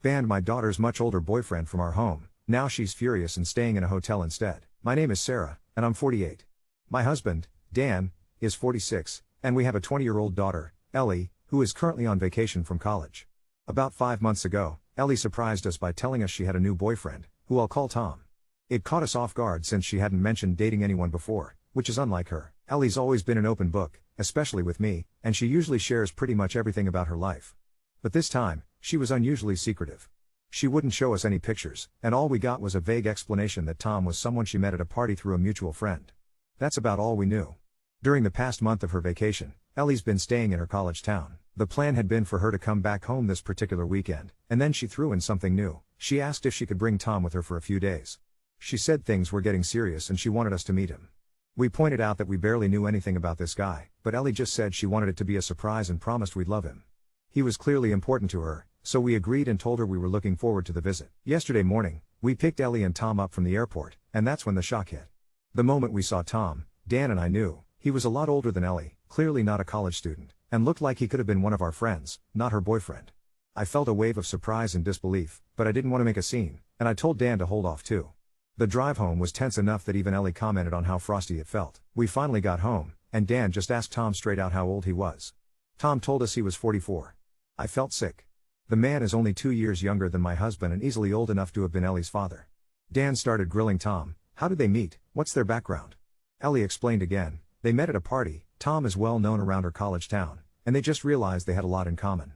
Banned my daughter's much older boyfriend from our home. Now she's furious and staying in a hotel instead. My name is Sarah, and I'm 48. My husband, Dan, is 46, and we have a 20-year-old daughter, Ellie, who is currently on vacation from college. About 5 months ago, Ellie surprised us by telling us she had a new boyfriend, who I'll call Tom. It caught us off guard since she hadn't mentioned dating anyone before, which is unlike her. Ellie's always been an open book, especially with me, and she usually shares pretty much everything about her life. But this time, she was unusually secretive. She wouldn't show us any pictures, and all we got was a vague explanation that Tom was someone she met at a party through a mutual friend. That's about all we knew. During the past month of her vacation, Ellie's been staying in her college town. The plan had been for her to come back home this particular weekend, and then she threw in something new. She asked if she could bring Tom with her for a few days. She said things were getting serious and she wanted us to meet him. We pointed out that we barely knew anything about this guy, but Ellie just said she wanted it to be a surprise and promised we'd love him. He was clearly important to her, so we agreed and told her we were looking forward to the visit. Yesterday morning, we picked Ellie and Tom up from the airport, and that's when the shock hit. The moment we saw Tom, Dan and I knew, he was a lot older than Ellie, clearly not a college student, and looked like he could have been one of our friends, not her boyfriend. I felt a wave of surprise and disbelief, but I didn't want to make a scene, and I told Dan to hold off too. The drive home was tense enough that even Ellie commented on how frosty it felt. We finally got home, and Dan just asked Tom straight out how old he was. Tom told us he was 44. I felt sick. The man is only 2 years younger than my husband and easily old enough to have been Ellie's father. Dan started grilling Tom. How did they meet? What's their background? Ellie explained again. They met at a party. Tom is well known around her college town, and they just realized they had a lot in common.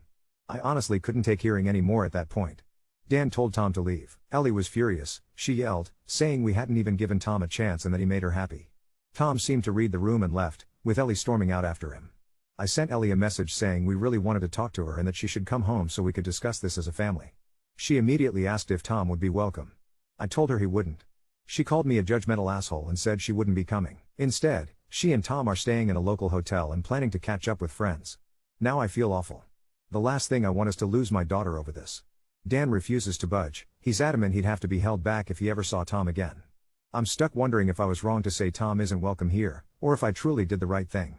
I honestly couldn't take hearing any more at that point. Dan told Tom to leave. Ellie was furious. She yelled, saying we hadn't even given Tom a chance and that he made her happy. Tom seemed to read the room and left, with Ellie storming out after him. I sent Ellie a message saying we really wanted to talk to her and that she should come home so we could discuss this as a family. She immediately asked if Tom would be welcome. I told her he wouldn't. She called me a judgmental asshole and said she wouldn't be coming. Instead, she and Tom are staying in a local hotel and planning to catch up with friends. Now I feel awful. The last thing I want is to lose my daughter over this. Dan refuses to budge. He's adamant he'd have to be held back if he ever saw Tom again. I'm stuck wondering if I was wrong to say Tom isn't welcome here, or if I truly did the right thing.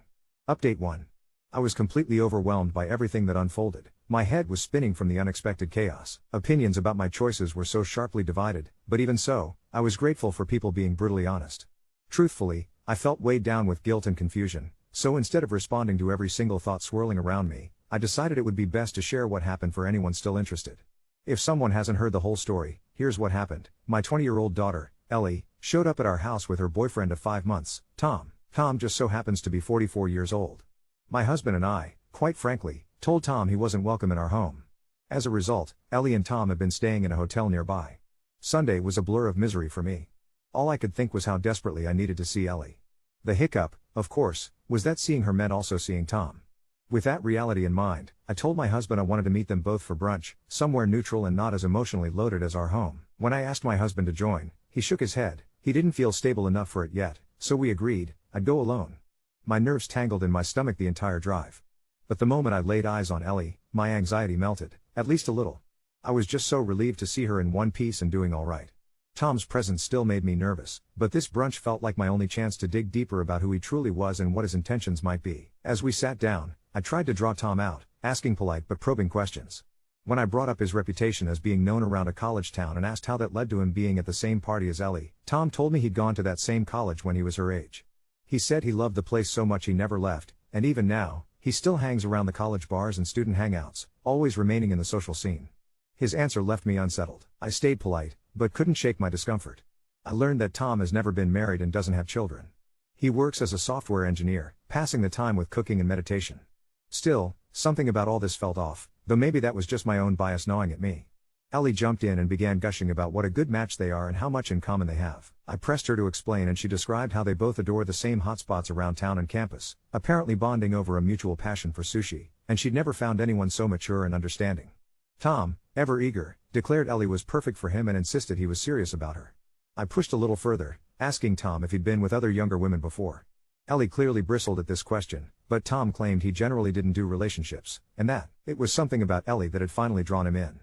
Update 1. I was completely overwhelmed by everything that unfolded. My head was spinning from the unexpected chaos. Opinions about my choices were so sharply divided, but even so, I was grateful for people being brutally honest. Truthfully, I felt weighed down with guilt and confusion, so instead of responding to every single thought swirling around me, I decided it would be best to share what happened for anyone still interested. If someone hasn't heard the whole story, here's what happened. My 20-year-old daughter, Ellie, showed up at our house with her boyfriend of 5 months, Tom. Tom just so happens to be 44 years old. My husband and I, quite frankly, told Tom he wasn't welcome in our home. As a result, Ellie and Tom have been staying in a hotel nearby. Sunday was a blur of misery for me. All I could think was how desperately I needed to see Ellie. The hiccup, of course, was that seeing her meant also seeing Tom. With that reality in mind, I told my husband I wanted to meet them both for brunch, somewhere neutral and not as emotionally loaded as our home. When I asked my husband to join, he shook his head. He didn't feel stable enough for it yet, so we agreed I'd go alone. My nerves tangled in my stomach the entire drive. But the moment I laid eyes on Ellie, my anxiety melted, at least a little. I was just so relieved to see her in one piece and doing all right. Tom's presence still made me nervous, but this brunch felt like my only chance to dig deeper about who he truly was and what his intentions might be. As we sat down, I tried to draw Tom out, asking polite but probing questions. When I brought up his reputation as being known around a college town and asked how that led to him being at the same party as Ellie, Tom told me he'd gone to that same college when he was her age. He said he loved the place so much he never left, and even now, he still hangs around the college bars and student hangouts, always remaining in the social scene. His answer left me unsettled. I stayed polite, but couldn't shake my discomfort. I learned that Tom has never been married and doesn't have children. He works as a software engineer, passing the time with cooking and meditation. Still, something about all this felt off, though maybe that was just my own bias gnawing at me. Ellie jumped in and began gushing about what a good match they are and how much in common they have. I pressed her to explain and she described how they both adore the same hotspots around town and campus, apparently bonding over a mutual passion for sushi, and she'd never found anyone so mature and understanding. Tom, ever eager, declared Ellie was perfect for him and insisted he was serious about her. I pushed a little further, asking Tom if he'd been with other younger women before. Ellie clearly bristled at this question, but Tom claimed he generally didn't do relationships, and that it was something about Ellie that had finally drawn him in.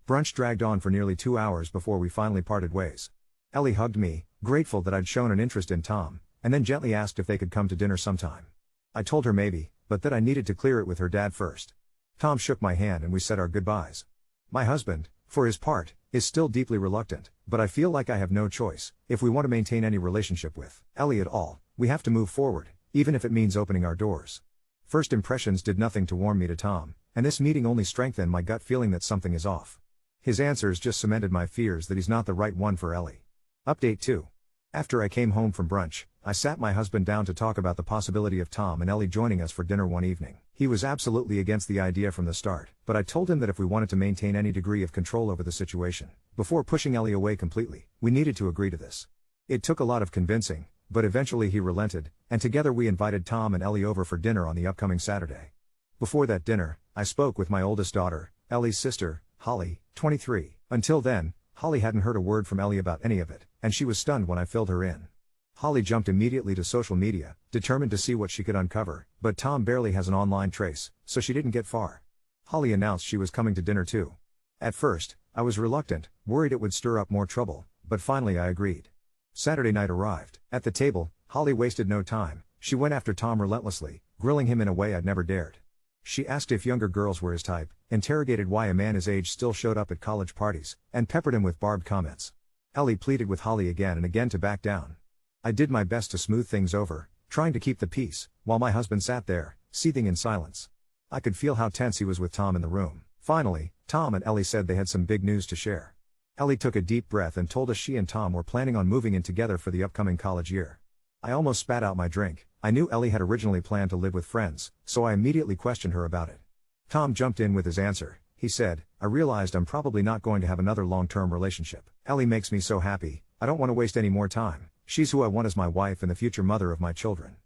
Brunch dragged on for nearly 2 hours before we finally parted ways. Ellie hugged me, grateful that I'd shown an interest in Tom, and then gently asked if they could come to dinner sometime. I told her maybe, but that I needed to clear it with her dad first. Tom shook my hand and we said our goodbyes. My husband, for his part, is still deeply reluctant, but I feel like I have no choice. If we want to maintain any relationship with Ellie at all, we have to move forward, even if it means opening our doors. First impressions did nothing to warm me to Tom, and this meeting only strengthened my gut feeling that something is off. His answers just cemented my fears that he's not the right one for Ellie. Update 2. After I came home from brunch, I sat my husband down to talk about the possibility of Tom and Ellie joining us for dinner one evening. He was absolutely against the idea from the start, but I told him that if we wanted to maintain any degree of control over the situation, before pushing Ellie away completely, we needed to agree to this. It took a lot of convincing, but eventually he relented, and together we invited Tom and Ellie over for dinner on the upcoming Saturday. Before that dinner, I spoke with my oldest daughter, Ellie's sister, Holly, 23. Until then, Holly hadn't heard a word from Ellie about any of it, and she was stunned when I filled her in. Holly jumped immediately to social media, determined to see what she could uncover, but Tom barely has an online trace, so she didn't get far. Holly announced she was coming to dinner too. At first, I was reluctant, worried it would stir up more trouble, but finally I agreed. Saturday night arrived. At the table, Holly wasted no time. She went after Tom relentlessly, grilling him in a way I'd never dared. She asked if younger girls were his type, interrogated why a man his age still showed up at college parties, and peppered him with barbed comments. Ellie pleaded with Holly again and again to back down. I did my best to smooth things over, trying to keep the peace, while my husband sat there, seething in silence. I could feel how tense he was with Tom in the room. Finally, Tom and Ellie said they had some big news to share. Ellie took a deep breath and told us she and Tom were planning on moving in together for the upcoming college year. I almost spat out my drink. I knew Ellie had originally planned to live with friends, so I immediately questioned her about it. Tom jumped in with his answer. He said, I realized I'm probably not going to have another long-term relationship. Ellie makes me so happy, I don't want to waste any more time. She's who I want as my wife and the future mother of my children.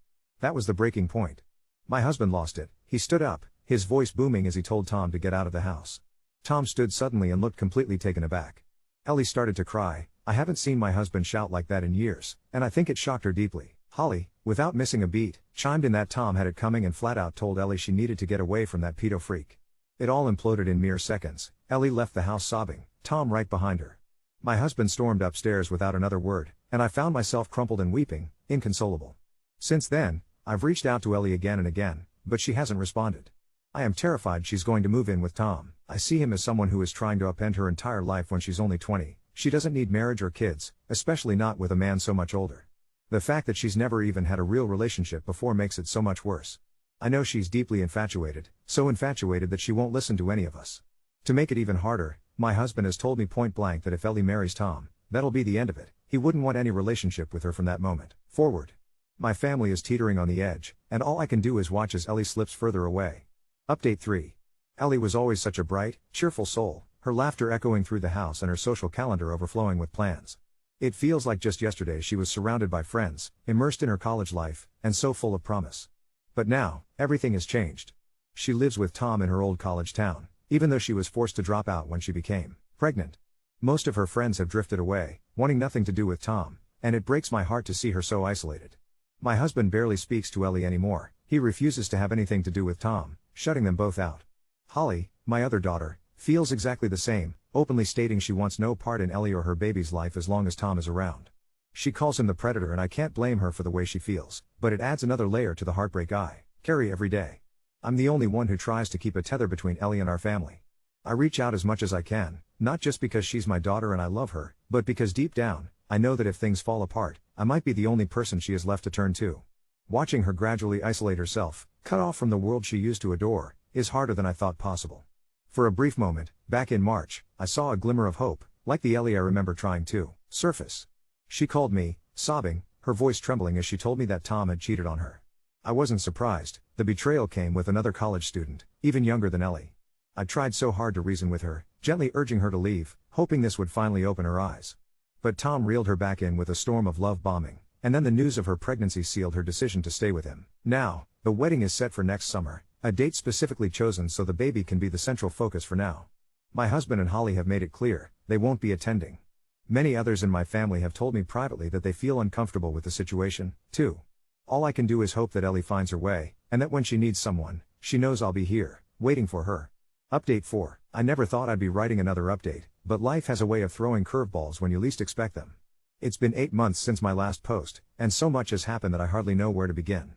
That was the breaking point. My husband lost it. He stood up, his voice booming as he told Tom to get out of the house. Tom stood suddenly and looked completely taken aback. Ellie started to cry. I haven't seen my husband shout like that in years, and I think it shocked her deeply. Holly, without missing a beat, chimed in that Tom had it coming and flat out told Ellie she needed to get away from that pedo freak. It all imploded in mere seconds. Ellie left the house sobbing, Tom right behind her. My husband stormed upstairs without another word, and I found myself crumpled and weeping, inconsolable. Since then, I've reached out to Ellie again and again, but she hasn't responded. I am terrified she's going to move in with Tom. I see him as someone who is trying to upend her entire life when she's only 20. She doesn't need marriage or kids, especially not with a man so much older. The fact that she's never even had a real relationship before makes it so much worse. I know she's deeply infatuated, so infatuated that she won't listen to any of us. To make it even harder, my husband has told me point blank that if Ellie marries Tom, that'll be the end of it. He wouldn't want any relationship with her from that moment forward. My family is teetering on the edge, and all I can do is watch as Ellie slips further away. Update 3. Ellie was always such a bright, cheerful soul, her laughter echoing through the house and her social calendar overflowing with plans. It feels like just yesterday she was surrounded by friends, immersed in her college life, and so full of promise. But now, everything has changed. She lives with Tom in her old college town, even though she was forced to drop out when she became pregnant. Most of her friends have drifted away, wanting nothing to do with Tom, and it breaks my heart to see her so isolated. My husband barely speaks to Ellie anymore. He refuses to have anything to do with Tom, shutting them both out. Holly, my other daughter, feels exactly the same, openly stating she wants no part in Ellie or her baby's life as long as Tom is around. She calls him the predator and I can't blame her for the way she feels, but it adds another layer to the heartbreak I carry every day. I'm the only one who tries to keep a tether between Ellie and our family. I reach out as much as I can, not just because she's my daughter and I love her, but because deep down, I know that if things fall apart, I might be the only person she has left to turn to. Watching her gradually isolate herself, cut off from the world she used to adore, is harder than I thought possible. For a brief moment, back in March, I saw a glimmer of hope, like the Ellie I remember trying to surface. She called me, sobbing, her voice trembling as she told me that Tom had cheated on her. I wasn't surprised. The betrayal came with another college student, even younger than Ellie. I tried so hard to reason with her, gently urging her to leave, hoping this would finally open her eyes. But Tom reeled her back in with a storm of love bombing, and then the news of her pregnancy sealed her decision to stay with him. Now, the wedding is set for next summer, a date specifically chosen so the baby can be the central focus for now. My husband and Holly have made it clear, they won't be attending. Many others in my family have told me privately that they feel uncomfortable with the situation, too. All I can do is hope that Ellie finds her way, and that when she needs someone, she knows I'll be here, waiting for her. Update 4. I never thought I'd be writing another update, but life has a way of throwing curveballs when you least expect them. It's been 8 months since my last post, and so much has happened that I hardly know where to begin.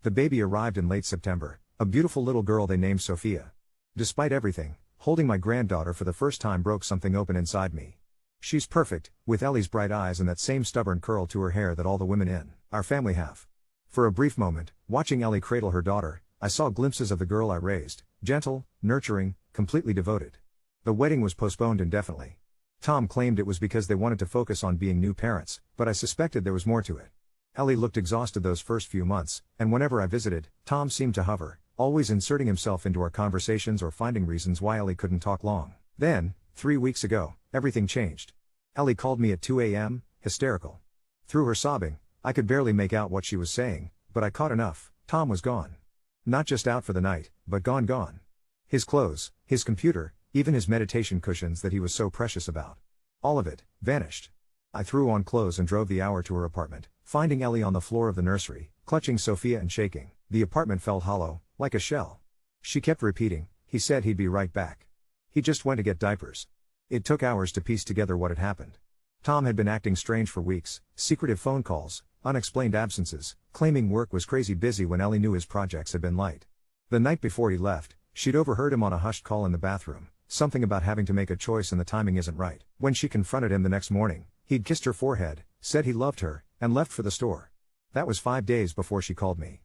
The baby arrived in late September, a beautiful little girl they named Sophia. Despite everything, Holding my granddaughter for the first time broke something open inside me. She's perfect, with Ellie's bright eyes and that same stubborn curl to her hair that all the women in our family have. For a brief moment, watching Ellie cradle her daughter, I saw glimpses of the girl I raised, gentle, nurturing, completely devoted. The wedding was postponed indefinitely. Tom claimed it was because they wanted to focus on being new parents, but I suspected there was more to it. Ellie looked exhausted those first few months, and whenever I visited, Tom seemed to hover, always inserting himself into our conversations or finding reasons why Ellie couldn't talk long. Then, 3 weeks ago, everything changed. Ellie called me at 2 a.m., hysterical. Through her sobbing, I could barely make out what she was saying, but I caught enough. Tom was gone. Not just out for the night, but gone. His clothes, his computer, even his meditation cushions that he was so precious about. All of it, vanished. I threw on clothes and drove the hour to her apartment, finding Ellie on the floor of the nursery, clutching Sophia and shaking. The apartment felt hollow, like a shell. She kept repeating, "He said he'd be right back. He just went to get diapers." It took hours to piece together what had happened. Tom had been acting strange for weeks, secretive phone calls, unexplained absences, claiming work was crazy busy when Ellie knew his projects had been light. The night before he left, she'd overheard him on a hushed call in the bathroom, something about having to make a choice and the timing isn't right. When she confronted him the next morning, he'd kissed her forehead, said he loved her, and left for the store. That was 5 days before she called me.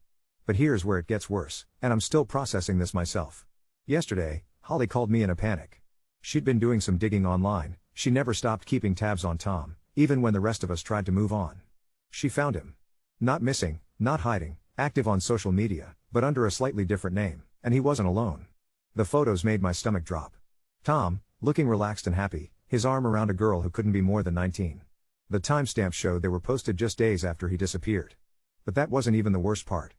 But here's where it gets worse, and I'm still processing this myself. Yesterday, Holly called me in a panic. She'd been doing some digging online. She never stopped keeping tabs on Tom, even when the rest of us tried to move on. She found him. Not missing, not hiding, active on social media, but under a slightly different name, and he wasn't alone. The photos made my stomach drop. Tom, looking relaxed and happy, his arm around a girl who couldn't be more than 19. The timestamp showed they were posted just days after he disappeared. But that wasn't even the worst part.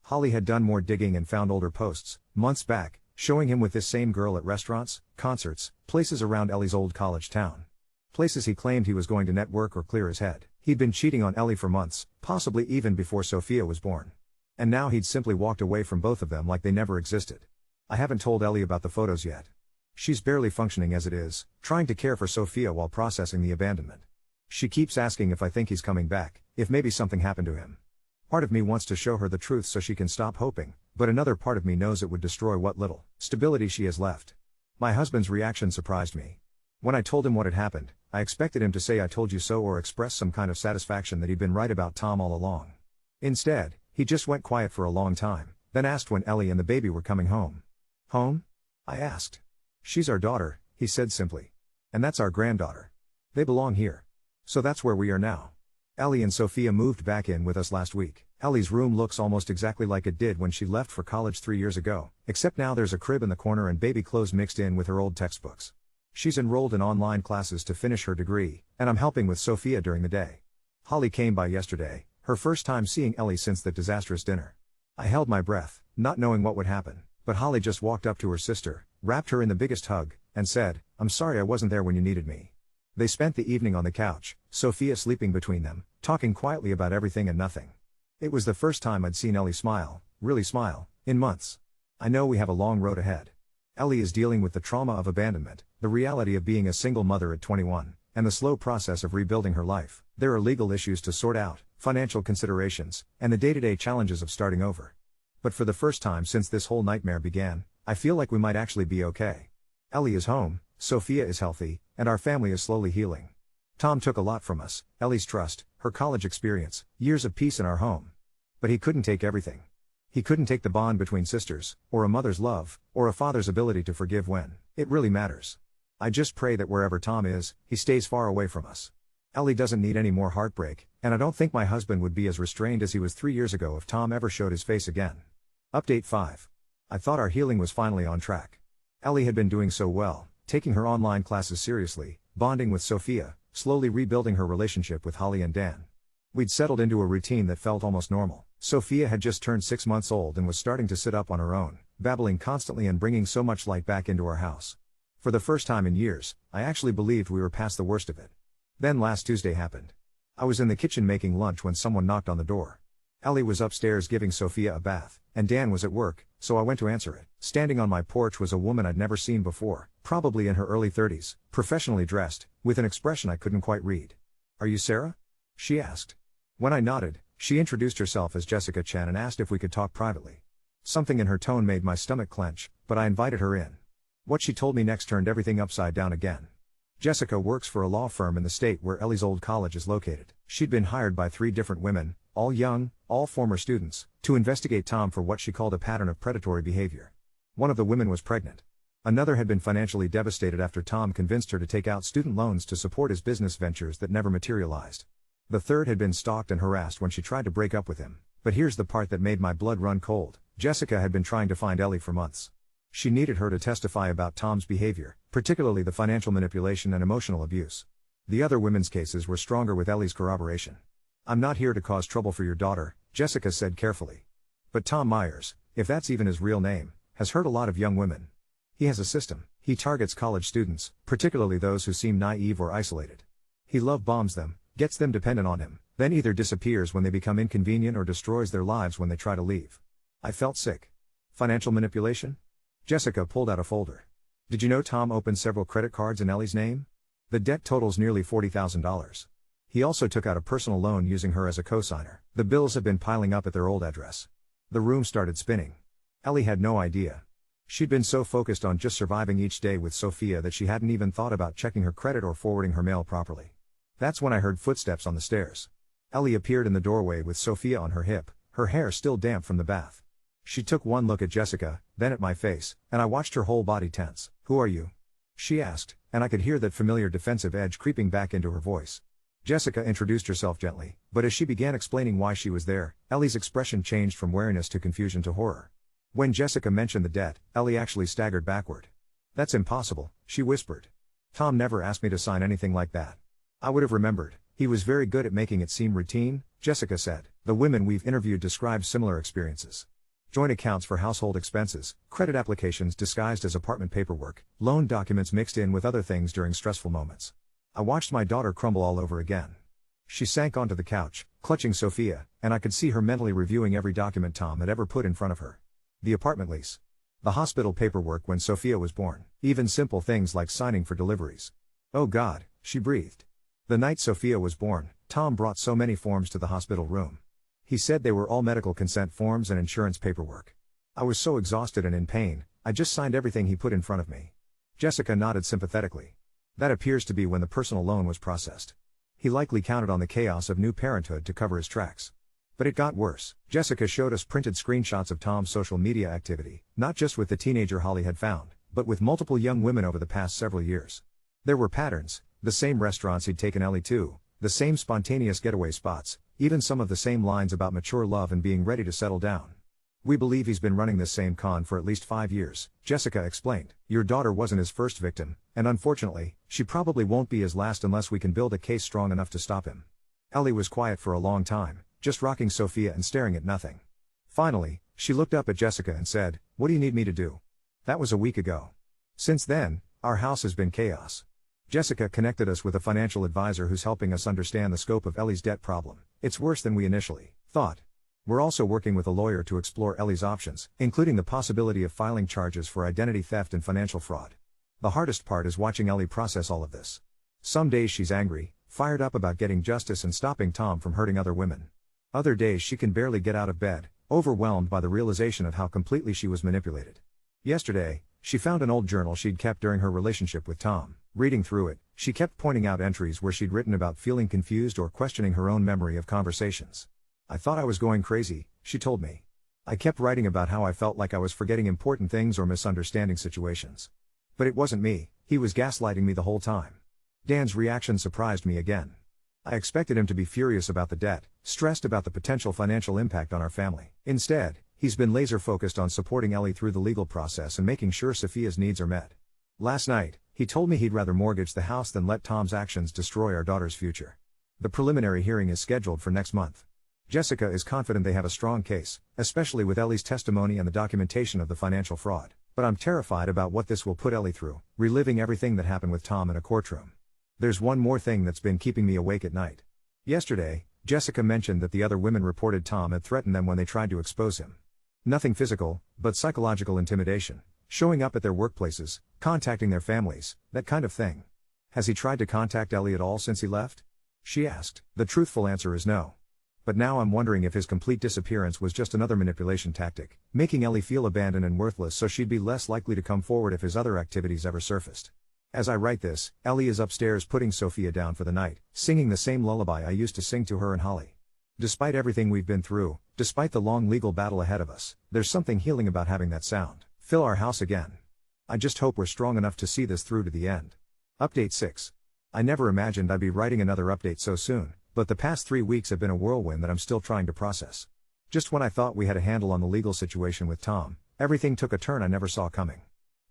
Holly had done more digging and found older posts, months back, showing him with this same girl at restaurants, concerts, places around Ellie's old college town. Places he claimed he was going to network or clear his head. He'd been cheating on Ellie for months, possibly even before Sophia was born. And now he'd simply walked away from both of them like they never existed. I haven't told Ellie about the photos yet. She's barely functioning as it is, trying to care for Sophia while processing the abandonment. She keeps asking if I think he's coming back, if maybe something happened to him. Part of me wants to show her the truth so she can stop hoping, but another part of me knows it would destroy what little stability she has left. My husband's reaction surprised me. When I told him what had happened, I expected him to say "I told you so" or express some kind of satisfaction that he'd been right about Tom all along. Instead, he just went quiet for a long time, then asked when Ellie and the baby were coming home. "Home?" I asked. "She's our daughter," he said simply. "And that's our granddaughter. They belong here. So that's where we are now." Ellie and Sophia moved back in with us last week. Ellie's room looks almost exactly like it did when she left for college 3 years ago, except now there's a crib in the corner and baby clothes mixed in with her old textbooks. She's enrolled in online classes to finish her degree, and I'm helping with Sophia during the day. Holly came by yesterday, her first time seeing Ellie since that disastrous dinner. I held my breath, not knowing what would happen, but Holly just walked up to her sister, wrapped her in the biggest hug, and said, "I'm sorry I wasn't there when you needed me." They spent the evening on the couch, Sophia sleeping between them, talking quietly about everything and nothing. It was the first time I'd seen Ellie smile, really smile, in months. I know we have a long road ahead. Ellie is dealing with the trauma of abandonment, the reality of being a single mother at 21, and the slow process of rebuilding her life. There are legal issues to sort out, financial considerations, and the day-to-day challenges of starting over. But for the first time since this whole nightmare began, I feel like we might actually be okay. Ellie is home, Sophia is healthy, and our family is slowly healing. Tom took a lot from us, Ellie's trust, her college experience, years of peace in our home. But he couldn't take everything. He couldn't take the bond between sisters, or a mother's love, or a father's ability to forgive when it really matters. I just pray that wherever Tom is, he stays far away from us. Ellie doesn't need any more heartbreak, and I don't think my husband would be as restrained as he was 3 years ago if Tom ever showed his face again. Update 5. I thought our healing was finally on track. Ellie had been doing so well, taking her online classes seriously, bonding with Sophia, slowly rebuilding her relationship with Holly and Dan. We'd settled into a routine that felt almost normal. Sophia had just turned 6 months old and was starting to sit up on her own, babbling constantly and bringing so much light back into our house. For the first time in years, I actually believed we were past the worst of it. Then last Tuesday happened. I was in the kitchen making lunch when someone knocked on the door. Ellie was upstairs giving Sophia a bath, and Dan was at work, so I went to answer it. Standing on my porch was a woman I'd never seen before, probably in her early 30s, professionally dressed, with an expression I couldn't quite read. "Are you Sarah?" she asked. When I nodded, she introduced herself as Jessica Chen and asked if we could talk privately. Something in her tone made my stomach clench, but I invited her in. What she told me next turned everything upside down again. Jessica works for a law firm in the state where Ellie's old college is located. She'd been hired by 3 different women, all young, all former students, to investigate Tom for what she called a pattern of predatory behavior. One of the women was pregnant. Another had been financially devastated after Tom convinced her to take out student loans to support his business ventures that never materialized. The third had been stalked and harassed when she tried to break up with him. But here's the part that made my blood run cold. Jessica had been trying to find Ellie for months. She needed her to testify about Tom's behavior, particularly the financial manipulation and emotional abuse. The other women's cases were stronger with Ellie's corroboration. "I'm not here to cause trouble for your daughter," Jessica said carefully. "But Tom Myers, if that's even his real name, has hurt a lot of young women. He has a system. He targets college students, particularly those who seem naive or isolated. He love bombs them, gets them dependent on him, then either disappears when they become inconvenient or destroys their lives when they try to leave." I felt sick. Financial manipulation? Jessica pulled out a folder. "Did you know Tom opened several credit cards in Ellie's name? The debt totals nearly $40,000. He also took out a personal loan using her as a cosigner. The bills have been piling up at their old address." The room started spinning. Ellie had no idea. She'd been so focused on just surviving each day with Sophia that she hadn't even thought about checking her credit or forwarding her mail properly. That's when I heard footsteps on the stairs. Ellie appeared in the doorway with Sophia on her hip, her hair still damp from the bath. She took one look at Jessica, then at my face, and I watched her whole body tense. "Who are you?" she asked, and I could hear that familiar defensive edge creeping back into her voice. Jessica introduced herself gently, but as she began explaining why she was there, Ellie's expression changed from wariness to confusion to horror. When Jessica mentioned the debt, Ellie actually staggered backward. "That's impossible," she whispered. "Tom never asked me to sign anything like that." "I would have remembered. He was very good at making it seem routine," Jessica said. "The women we've interviewed describe similar experiences. Joint accounts for household expenses, credit applications disguised as apartment paperwork, loan documents mixed in with other things during stressful moments." I watched my daughter crumble all over again. She sank onto the couch, clutching Sophia, and I could see her mentally reviewing every document Tom had ever put in front of her. The apartment lease. The hospital paperwork when Sophia was born. Even simple things like signing for deliveries. "Oh God," she breathed. The night Sophia was born, Tom brought so many forms to the hospital room. He said they were all medical consent forms and insurance paperwork. I was so exhausted and in pain, I just signed everything he put in front of me. Jessica nodded sympathetically. "That appears to be when the personal loan was processed. He likely counted on the chaos of new parenthood to cover his tracks. But it got worse." Jessica showed us printed screenshots of Tom's social media activity, not just with the teenager Holly had found, but with multiple young women over the past several years. There were patterns, the same restaurants he'd taken Ellie to, the same spontaneous getaway spots, even some of the same lines about mature love and being ready to settle down. "We believe he's been running this same con for at least 5 years, Jessica explained. "Your daughter wasn't his first victim, and unfortunately, she probably won't be his last unless we can build a case strong enough to stop him." Ellie was quiet for a long time, just rocking Sophia and staring at nothing. Finally, she looked up at Jessica and said, "What do you need me to do?" That was a week ago. Since then, our house has been chaos. Jessica connected us with a financial advisor who's helping us understand the scope of Ellie's debt problem. It's worse than we initially thought. We're also working with a lawyer to explore Ellie's options, including the possibility of filing charges for identity theft and financial fraud. The hardest part is watching Ellie process all of this. Some days she's angry, fired up about getting justice and stopping Tom from hurting other women. Other days she can barely get out of bed, overwhelmed by the realization of how completely she was manipulated. Yesterday, she found an old journal she'd kept during her relationship with Tom. Reading through it, she kept pointing out entries where she'd written about feeling confused or questioning her own memory of conversations. "I thought I was going crazy," she told me. "I kept writing about how I felt like I was forgetting important things or misunderstanding situations. But it wasn't me, he was gaslighting me the whole time." Dan's reaction surprised me again. I expected him to be furious about the debt, stressed about the potential financial impact on our family. Instead, he's been laser-focused on supporting Ellie through the legal process and making sure Sophia's needs are met. Last night, he told me he'd rather mortgage the house than let Tom's actions destroy our daughter's future. The preliminary hearing is scheduled for next month. Jessica is confident they have a strong case, especially with Ellie's testimony and the documentation of the financial fraud. But I'm terrified about what this will put Ellie through, reliving everything that happened with Tom in a courtroom. There's one more thing that's been keeping me awake at night. Yesterday, Jessica mentioned that the other women reported Tom had threatened them when they tried to expose him. Nothing physical, but psychological intimidation, showing up at their workplaces, contacting their families, that kind of thing. Has he tried to contact Ellie at all since he left? She asked. The truthful answer is no. But now I'm wondering if his complete disappearance was just another manipulation tactic, making Ellie feel abandoned and worthless so she'd be less likely to come forward if his other activities ever surfaced. As I write this, Ellie is upstairs putting Sophia down for the night, singing the same lullaby I used to sing to her and Holly. Despite everything we've been through, despite the long legal battle ahead of us, there's something healing about having that sound fill our house again. I just hope we're strong enough to see this through to the end. Update 6. I never imagined I'd be writing another update so soon, but the past 3 weeks have been a whirlwind that I'm still trying to process. Just when I thought we had a handle on the legal situation with Tom, everything took a turn I never saw coming.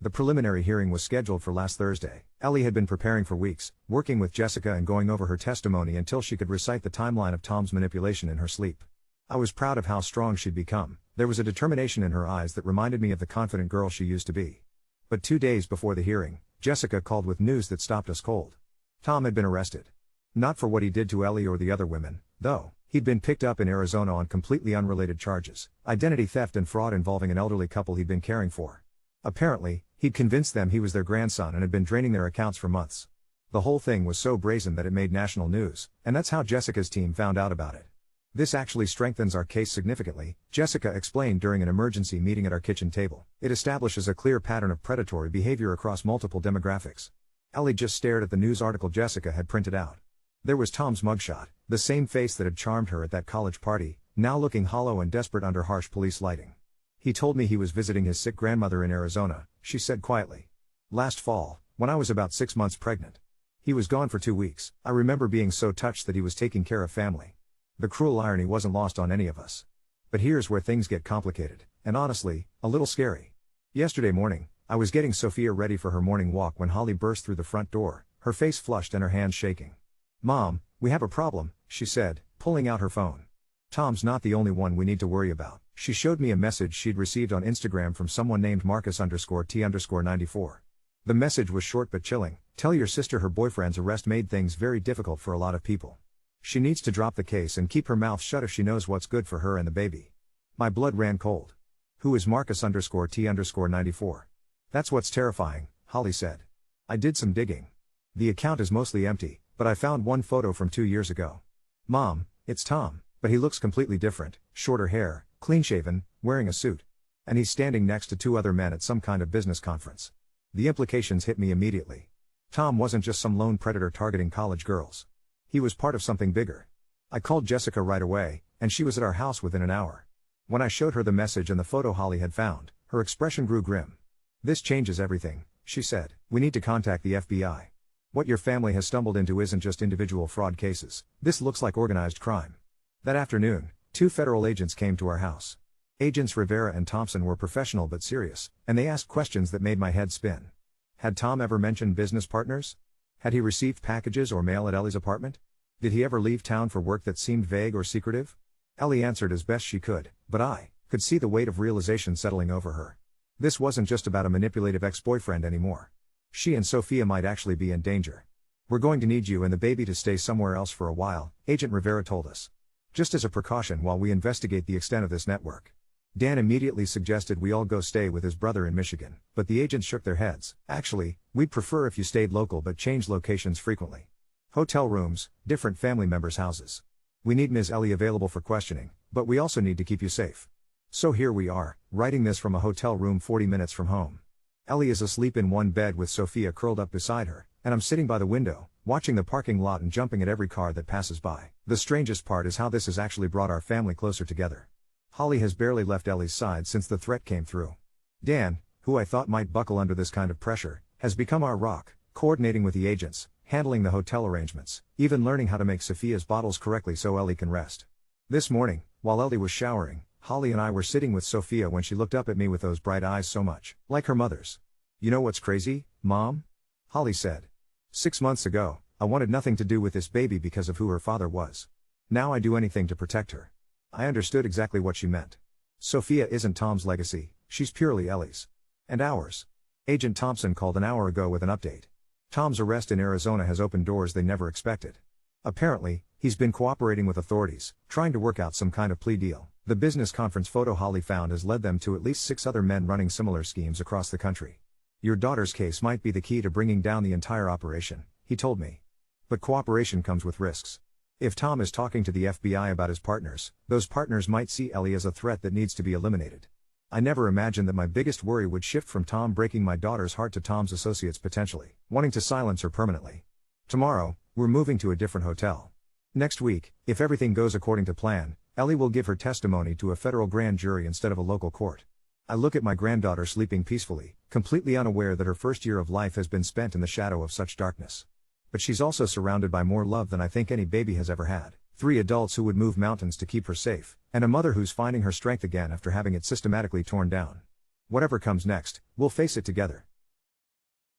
The preliminary hearing was scheduled for last Thursday. Ellie had been preparing for weeks, working with Jessica and going over her testimony until she could recite the timeline of Tom's manipulation in her sleep. I was proud of how strong she'd become. There was a determination in her eyes that reminded me of the confident girl she used to be. But 2 days before the hearing, Jessica called with news that stopped us cold. Tom had been arrested. Not for what he did to Ellie or the other women, though. He'd been picked up in Arizona on completely unrelated charges, identity theft and fraud involving an elderly couple he'd been caring for. Apparently, he'd convinced them he was their grandson and had been draining their accounts for months. The whole thing was so brazen that it made national news, and that's how Jessica's team found out about it. This actually strengthens our case significantly, Jessica explained during an emergency meeting at our kitchen table. It establishes a clear pattern of predatory behavior across multiple demographics. Ellie just stared at the news article Jessica had printed out. There was Tom's mugshot, the same face that had charmed her at that college party, now looking hollow and desperate under harsh police lighting. He told me he was visiting his sick grandmother in Arizona, she said quietly. Last fall, when I was about 6 months pregnant. He was gone for 2 weeks. I remember being so touched that he was taking care of family. The cruel irony wasn't lost on any of us. But here's where things get complicated, and honestly, a little scary. Yesterday morning, I was getting Sophia ready for her morning walk when Holly burst through the front door, her face flushed and her hands shaking. "Mom, we have a problem," she said, pulling out her phone. "Tom's not the only one we need to worry about." She showed me a message she'd received on Instagram from someone named Marcus_T_94. The message was short but chilling. "Tell your sister her boyfriend's arrest made things very difficult for a lot of people. She needs to drop the case and keep her mouth shut if she knows what's good for her and the baby." My blood ran cold. Who is Marcus_T_94? "That's what's terrifying," Holly said. "I did some digging. The account is mostly empty, but I found one photo from 2 years ago. Mom, it's Tom, but he looks completely different, shorter hair, clean-shaven, wearing a suit. And he's standing next to 2 other men at some kind of business conference." The implications hit me immediately. Tom wasn't just some lone predator targeting college girls. He was part of something bigger. I called Jessica right away, and she was at our house within an hour. When I showed her the message and the photo Holly had found, her expression grew grim. "This changes everything," she said. "We need to contact the FBI. What your family has stumbled into isn't just individual fraud cases, this looks like organized crime." That afternoon, 2 federal agents came to our house. Agents Rivera and Thompson were professional but serious, and they asked questions that made my head spin. Had Tom ever mentioned business partners? Had he received packages or mail at Ellie's apartment? Did he ever leave town for work that seemed vague or secretive? Ellie answered as best she could, but I could see the weight of realization settling over her. This wasn't just about a manipulative ex-boyfriend anymore. She and Sophia might actually be in danger. "We're going to need you and the baby to stay somewhere else for a while," Agent Rivera told us. "Just as a precaution while we investigate the extent of this network." Dan immediately suggested we all go stay with his brother in Michigan, but the agents shook their heads. "Actually, we'd prefer if you stayed local but changed locations frequently. Hotel rooms, different family members' houses. We need Ms. Ellie available for questioning, but we also need to keep you safe." So here we are, writing this from a hotel room 40 minutes from home. Ellie is asleep in one bed with Sophia curled up beside her, and I'm sitting by the window, watching the parking lot and jumping at every car that passes by. The strangest part is how this has actually brought our family closer together. Holly has barely left Ellie's side since the threat came through. Dan, who I thought might buckle under this kind of pressure, has become our rock, coordinating with the agents, handling the hotel arrangements, even learning how to make Sophia's bottles correctly so Ellie can rest. This morning, while Ellie was showering, Holly and I were sitting with Sophia when she looked up at me with those bright eyes so much like her mother's. "You know what's crazy, Mom?" Holly said. 6 months ago, I wanted nothing to do with this baby because of who her father was. Now I do anything to protect her." I understood exactly what she meant. Sophia isn't Tom's legacy, she's purely Ellie's. And ours. Agent Thompson called an hour ago with an update. Tom's arrest in Arizona has opened doors they never expected. Apparently, he's been cooperating with authorities, trying to work out some kind of plea deal. The business conference photo Holly found has led them to at least 6 other men running similar schemes across the country. "Your daughter's case might be the key to bringing down the entire operation," he told me. "But cooperation comes with risks. If Tom is talking to the FBI about his partners, those partners might see Ellie as a threat that needs to be eliminated. I never imagined that my biggest worry would shift from Tom breaking my daughter's heart to Tom's associates potentially wanting to silence her permanently. Tomorrow, we're moving to a different hotel. Next week, if everything goes according to plan, Ellie will give her testimony to a federal grand jury instead of a local court. I look at my granddaughter sleeping peacefully, completely unaware that her first year of life has been spent in the shadow of such darkness. But she's also surrounded by more love than I think any baby has ever had. 3 adults who would move mountains to keep her safe, and a mother who's finding her strength again after having it systematically torn down. Whatever comes next, we'll face it together.